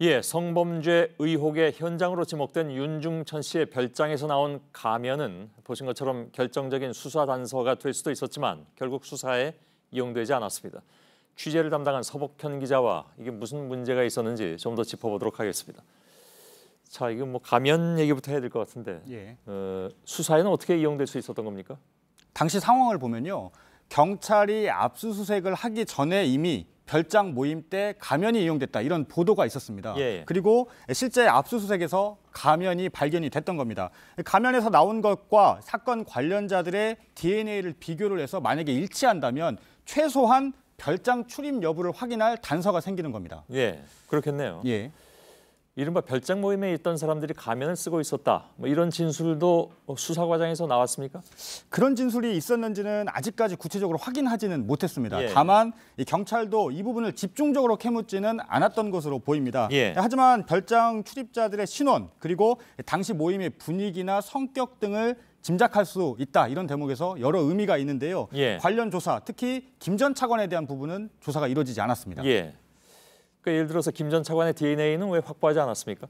예, 성범죄 의혹의 현장으로 지목된 윤중천 씨의 별장에서 나온 가면은 보신 것처럼 결정적인 수사 단서가 될 수도 있었지만 결국 수사에 이용되지 않았습니다. 취재를 담당한 서복현 기자와 이게 무슨 문제가 있었는지 좀 더 짚어보도록 하겠습니다. 자, 이거 뭐 가면 얘기부터 해야 될 것 같은데 예. 수사에는 어떻게 이용될 수 있었던 겁니까? 당시 상황을 보면요. 경찰이 압수수색을 하기 전에 이미 별장 모임 때 가면이 이용됐다 이런 보도가 있었습니다. 예. 그리고 실제 압수수색에서 가면이 발견이 됐던 겁니다. 가면에서 나온 것과 사건 관련자들의 DNA를 비교를 해서 만약에 일치한다면 최소한 별장 출입 여부를 확인할 단서가 생기는 겁니다. 예, 그렇겠네요. 예. 이른바 별장 모임에 있던 사람들이 가면을 쓰고 있었다. 뭐 이런 진술도 수사 과정에서 나왔습니까? 그런 진술이 있었는지는 아직까지 구체적으로 확인하지는 못했습니다. 예. 다만 이 경찰도 이 부분을 집중적으로 캐묻지는 않았던 것으로 보입니다. 예. 하지만 별장 출입자들의 신원 그리고 당시 모임의 분위기나 성격 등을 짐작할 수 있다. 이런 대목에서 여러 의미가 있는데요. 예. 관련 조사, 특히 김 전 차관에 대한 부분은 조사가 이루어지지 않았습니다. 예. 그러니까 예를 들어서 김 전 차관의 DNA는 왜 확보하지 않았습니까?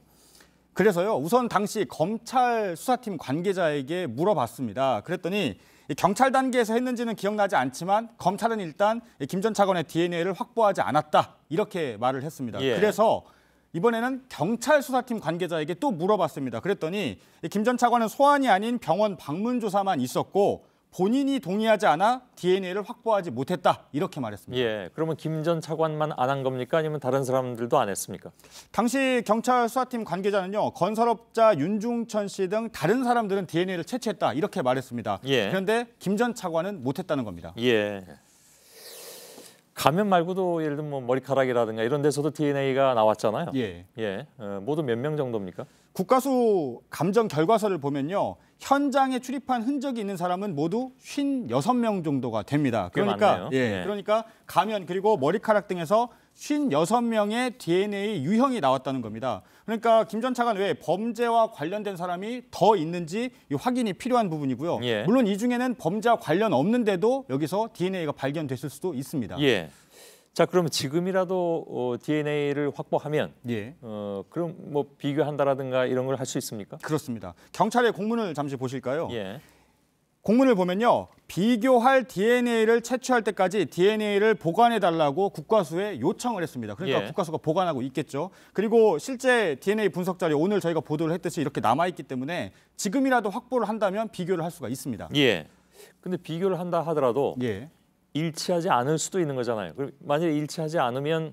그래서요. 우선 당시 검찰 수사팀 관계자에게 물어봤습니다. 그랬더니 경찰 단계에서 했는지는 기억나지 않지만 검찰은 일단 김 전 차관의 DNA를 확보하지 않았다. 이렇게 말을 했습니다. 예. 그래서 이번에는 경찰 수사팀 관계자에게 또 물어봤습니다. 그랬더니 김 전 차관은 소환이 아닌 병원 방문 조사만 있었고 본인이 동의하지 않아 DNA를 확보하지 못했다. 이렇게 말했습니다. 예, 그러면 김 전 차관만 안 한 겁니까? 아니면 다른 사람들도 안 했습니까? 당시 경찰 수사팀 관계자는요. 건설업자 윤중천 씨 등 다른 사람들은 DNA를 채취했다. 이렇게 말했습니다. 예. 그런데 김 전 차관은 못했다는 겁니다. 예. 가면 말고도 예를 들면 뭐 머리카락이라든가 이런 데서도 DNA가 나왔잖아요. 예. 예. 모두 몇 명 정도입니까? 국가수 감정 결과서를 보면요. 현장에 출입한 흔적이 있는 사람은 모두 56명 정도가 됩니다. 꽤 많네요. 예. 그러니까 가면 그리고 머리카락 등에서 56명의 DNA 유형이 나왔다는 겁니다. 그러니까 김 전 차관 외에 범죄와 관련된 사람이 더 있는지 확인이 필요한 부분이고요. 예. 물론 이 중에는 범죄와 관련 없는데도 여기서 DNA가 발견됐을 수도 있습니다. 예. 자, 그러면 지금이라도 DNA를 확보하면 예. 그럼 뭐 비교한다라든가 이런 걸 할 수 있습니까? 그렇습니다. 경찰의 공문을 잠시 보실까요? 예. 공문을 보면요. 비교할 DNA를 채취할 때까지 DNA를 보관해달라고 국과수에 요청을 했습니다. 그러니까 예. 국과수가 보관하고 있겠죠. 그리고 실제 DNA 분석 자료 오늘 저희가 보도를 했듯이 이렇게 남아있기 때문에 지금이라도 확보를 한다면 비교를 할 수가 있습니다. 예. 근데 비교를 한다 하더라도 예. 일치하지 않을 수도 있는 거잖아요. 만약에 일치하지 않으면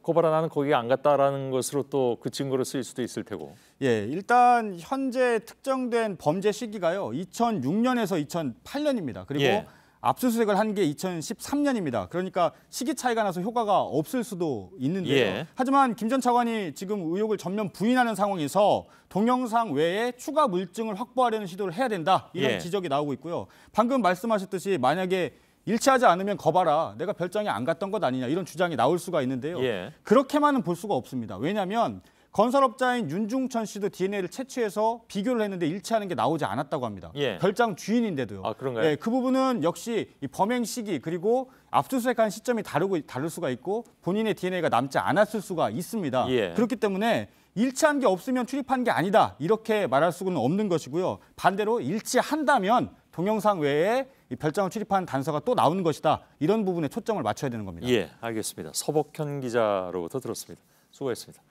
고발아 나는 거기 안 갔다라는 것으로 또 그 증거로 쓰일 수도 있을 테고. 예, 일단 현재 특정된 범죄 시기가요. 2006년에서 2008년입니다. 그리고 예. 압수수색을 한 게 2013년입니다. 그러니까 시기 차이가 나서 효과가 없을 수도 있는데요. 예. 하지만 김 전 차관이 지금 의혹을 전면 부인하는 상황에서 동영상 외에 추가 물증을 확보하려는 시도를 해야 된다. 이런 예. 지적이 나오고 있고요. 방금 말씀하셨듯이 만약에 일치하지 않으면 거봐라. 내가 별장에 안 갔던 것 아니냐. 이런 주장이 나올 수가 있는데요. 예. 그렇게만은 볼 수가 없습니다. 왜냐하면 건설업자인 윤중천 씨도 DNA를 채취해서 비교를 했는데 일치하는 게 나오지 않았다고 합니다. 예. 별장 주인인데도요. 아, 그런가요? 예, 그 부분은 역시 이 범행 시기 그리고 압수수색한 시점이 다를 수가 있고 본인의 DNA가 남지 않았을 수가 있습니다. 예. 그렇기 때문에 일치한 게 없으면 출입한 게 아니다. 이렇게 말할 수는 없는 것이고요. 반대로 일치한다면 동영상 외에 이 별장을 출입한 단서가 또 나오는 것이다. 이런 부분에 초점을 맞춰야 되는 겁니다. 예, 알겠습니다. 서복현 기자로부터 들었습니다. 수고했습니다.